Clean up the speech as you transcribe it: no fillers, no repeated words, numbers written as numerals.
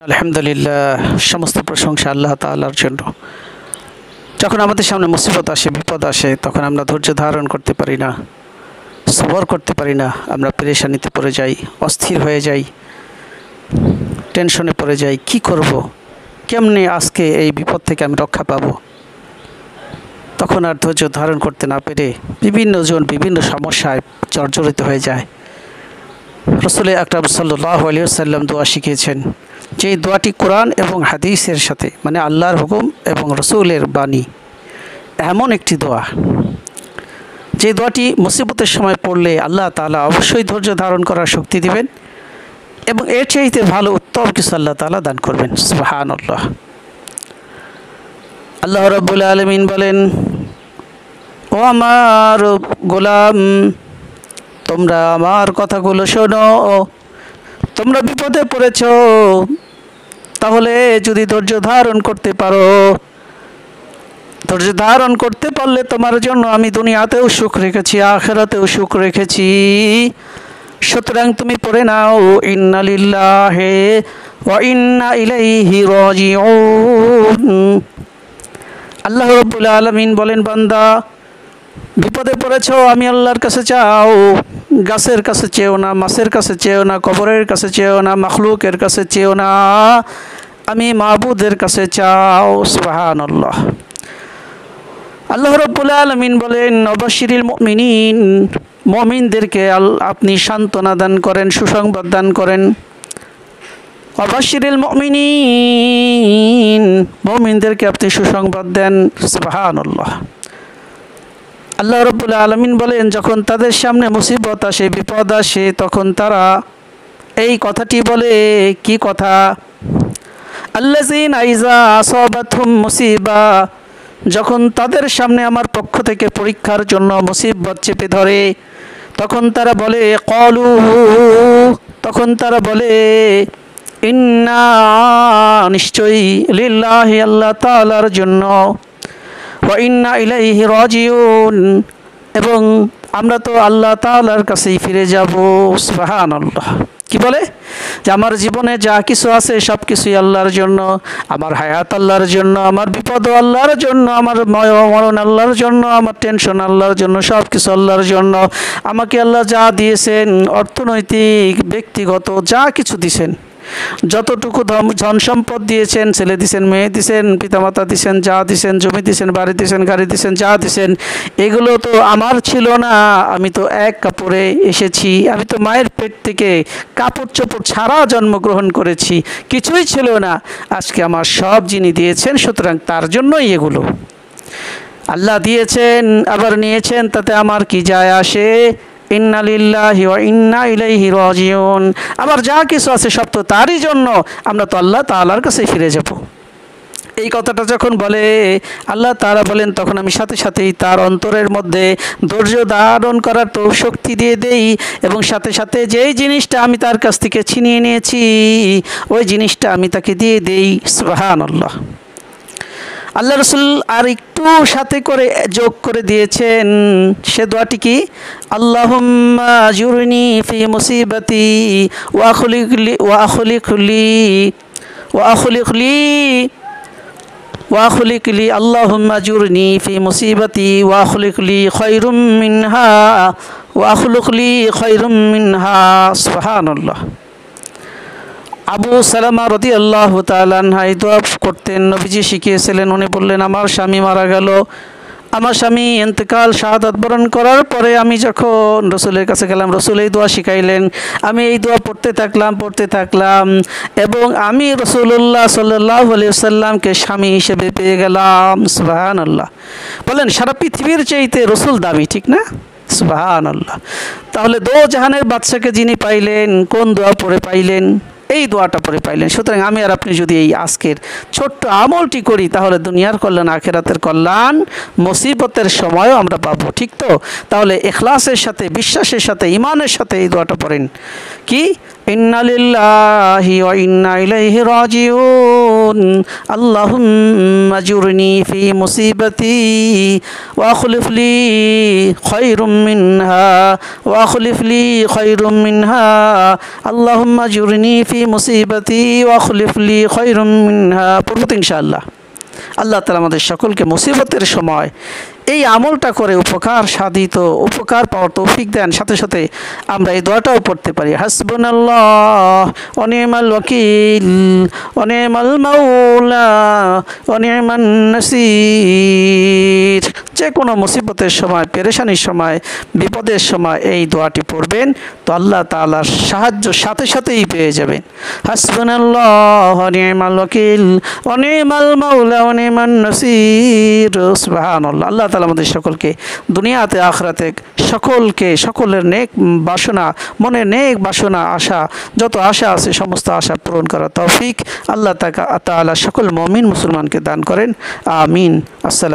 আলহামদুলিল্লাহ, সমস্ত প্রশংসা আল্লাহ তাআলার জন্য। যখন আমাদের সামনে মুসিবত আসে, বিপদ আসে, তখন আমরা ধৈর্য ধারণ করতে পারি না, সবর করতে পারি না। আমরা পেরেশানিতে পড়ে যাই, অস্থির হয়ে যাই, টেনশনে পড়ে যাই। কি করব, কেমনে আজকে এই বিপদ থেকে আমি রক্ষা পাবো? তখন আর ধৈর্য ধারণ করতে না পেরে বিভিন্ন জন বিভিন্ন সমস্যায় জর্জরিত হয়ে যায়। রাসূল আকরাম সাল্লাল্লাহু আলাইহি ওয়াসাল্লাম দোয়া শিখিয়েছেন, যে দোয়াটি কোরআন এবং হাদিসের সাথে, মানে আল্লাহর হুকুম এবং রসুলের বাণী, এমন একটি দোয়া, যে দোয়াটি মুসিবতের সময় পড়লে আল্লাহ তাআলা অবশ্যই ধৈর্য ধারণ করার শক্তি দিবেন এবং এর চাইতে ভালো উত্তম কিছু আল্লাহ তাআলা দান করবেন। সুবহানাল্লাহ। আল্লাহ রাব্বুল আলামিন বলেন, ও আমার গোলাম, তোমরা আমার কথাগুলো শোনো। তোমরা বিপদে পড়েছ, তাহলে যদি ধৈর্য ধারণ করতে পারো, ধৈর্য ধারণ করতে পারলে তোমার জন্য আমি দুনিয়াতেও সুখ রেখেছি, আখিরাতেও সুখ রেখেছি। সুতরাং তুমি পড়ে নাও, ইন্না লিল্লাহি ওয়া ইন্না ইলাইহি রাজিউন। আল্লাহ রাব্বুল আলামিন বলেন, বান্দা বিপদে পড়েছ, আমি আল্লাহর কাছে চাও। গাছের কাছে চেও না, মাছের কাছে চেও না, কবরের কাছে চেও না, মাখলুকের কাছে চেও না, আমি মাবুদের কাছে চাও। সুবহানাল্লাহ। আল্লাহ রাব্বুল আলামিন বলেন, অবাশিরিল মুমিনিন, মুমিনদেরকে আপনি সান্ত্বনা দান করেন, সুসংবাদ দান করেন। অবাশিরিল মুমিনিন, মুমিনদেরকে আপনি সুসংবাদ দেন। সুবহানাল্লাহ। আল্লাহ রাব্বুল আলামিন বলেন, যখন তাদের সামনে মুসিবত আসে, বিপদ আসে, তখন তারা এই কথাটি বলে। কি কথা? আল্লাযীনা ইযা আসাবাতহুম মুসিবা, যখন তাদের সামনে আমার পক্ষ থেকে পরীক্ষার জন্য মুসিবত চেপে ধরে, তখন তারা বলে, ক্বালু, তখন তারা বলে, ইন্না, নিশ্চয়ই, লিল্লাহি, আল্লাহ তাআলার জন্য, ওয়া ইন্না ইলাইহি রাজিউন, এবং আমরা তো আল্লাহ তাআলার কাছেই ফিরে যাব। সুবহানাল্লাহ। কি বলে? যে আমার জীবনে যা কিছু আছে সব কিছুই আল্লাহর জন্য, আমার হায়াত আল্লাহর জন্য, আমার বিপদ আল্লাহর জন্য, আমার মরণ আল্লাহর জন্য, আমার টেনশন আল্লাহর জন্য, সব কিছু আল্লাহর জন্য। আমাকে আল্লাহ যা দিয়েছেন, অর্থনৈতিক, ব্যক্তিগত যা কিছু দিয়েছেন, যতটুকু ধন সম্পদ দিয়েছেন, ছেলে দিয়েছেন, মেয়ে দিয়েছেন, পিতামাতা দিয়েছেন, যা দিয়েছেন, জমি দিয়েছেন, বাড়ি দিয়েছেন, গাড়ি দিয়েছেন, যা দিয়েছেন, এগুলো তো আমার ছিল না। আমি তো এক কাপড়ে এসেছি, আমি তো মায়ের পেট থেকে কাপড় চোপড় ছাড়া জন্মগ্রহণ করেছি, কিছুই ছিল না। আজকে আমার সব যিনি দিয়েছেন, সুতরাং তার জন্যই এগুলো। আল্লাহ দিয়েছেন আবার নিয়েছেন, তাতে আমার কি যায় আসে? ইন্না লিল্লাহি ওয়া ইন্না ইলাইহি রাজিউন। আবার যা কিছু আছে সব তো তারই জন্য, আমরা তো আল্লাহ তাআলার কাছে ফিরে যাব। এই কথাটা যখন বলে আল্লাহ তাআলা বলেন, তখন আমি সাথে সাথেই তার অন্তরের মধ্যে ধৈর্য ধারণ করার তো শক্তি দিয়ে দেই, এবং সাথে সাথে যেই জিনিসটা আমি তার কাছ থেকে ছিনিয়ে নিয়েছি, ওই জিনিসটা আমি তাকে দিয়ে দেই। সুবহানাল্লাহ। আল্লাহ রাসূল আর একটু সাথে করে যোগ করে দিয়েছেন, সে দোয়াটি কি? আল্লাহুম্মা আজুরনি ফি মুসিবাতি ওয়া আখলিকলি ওয়া আখলিকলি ওয়া আখলিকলি ওয়া আখলিকলি আল্লাহুম্মা আজুরনি ফি মুসিবাতি ওয়া আখলিকলি খায়রুম মিনহা ওয়া আখলিকলি খায়রুম মিনহা। সুবহানাল্লাহ। আবু সালামা রাদিয়াল্লাহু তাআলা আনহু এই দোয়া করতেন, নবীজি শিখিয়েছিলেন। উনি বললেন, আমার স্বামী মারা গেল, আমার স্বামী ইন্তেকাল, শাহাদাত বরণ করার পরে আমি যখন রসুলের কাছে গেলাম, রসুল এই দোয়া শিখাইলেন। আমি এই দোয়া পড়তে থাকলাম এবং আমি রাসূলুল্লাহ সাল্লাল্লাহু আলাইহি ওয়াসাল্লামকে স্বামী হিসেবে পেয়ে গেলাম। সুবহানাল্লাহ। বলেন, সারা পৃথিবীর চাইতে রসুল দামি, ঠিক না? সুবহানাল্লাহ। তাহলে দো জাহানের বাদশাকে যিনি পাইলেন, কোন দোয়া পড়ে পাইলেন? এই দোয়াটা পড়ে পাইলেন। সুতরাং আমি আর আপনি যদি এই আজকের ছোট্ট আমলটি করি, তাহলে দুনিয়ার কল্যাণ, আখিরাতের কল্যাণ, মুসিবতের সময়ও আমরা পাবো। ঠিক তো? তাহলে ইখলাসের সাথে, বিশ্বাসের সাথে, ঈমানের সাথে এই দোয়াটা পড়েন। কি? ইন্না লিল্লাহি ওয়া ইন্না ইলাইহি রাজিউন আল্লাহুম্মা আজুরনি ফি মুসিবাতি ওয়া আখলিফ লি খায়রুম মিনহা ওয়া আখলিফ লি খায়রুম মিনহা আল্লাহুম্মা আজুরনি ফি মুসিবাতি ওয়া আখলিফ লি খায়রুম মিনহা। পড়ব ইনশাআল্লাহ। আল্লাহ তাআলা আমাদের সকলকে মুসিবতের সময় এই আমলটা করে উপকার সাধিত, উপকার পাওয়ার তৌফিক দেন। সাথে সাথে আমরা এই দোয়াটাও পড়তে পারি, হাসবুনাল্লাহ ওয়া নি'মাল ওয়াকিল ওয়া নি'মাল মাওলা ওয়া নি'মান নাসির। যে কোনো মুসিবতের সময়, পেরেশানির সময়, বিপদের সময় এই দোয়াটি পড়বেন, তো আল্লাহ তাআলার সাহায্য সাথে সাথেই পেয়ে যাবেন। হাসবুনাল্লাহ ওয়া নি'মাল ওয়াকিল ওয়া নি'মাল মাওলা ওয়া নি'মান নাসির। সুবহানাল্লাহ। আল্লাহ তাআলা আমাদের সকলকে দুনিয়াতে আখিরাতে সকলকে সকলের নেক বাসনা, মনে নেক বাসনা, আশা, যত আশা আছে সমস্ত আশা পূরণ করার তৌফিক আল্লাহ তাআলা সকল মুমিন মুসলমানকে দান করেন। আমিন। আসসালাম।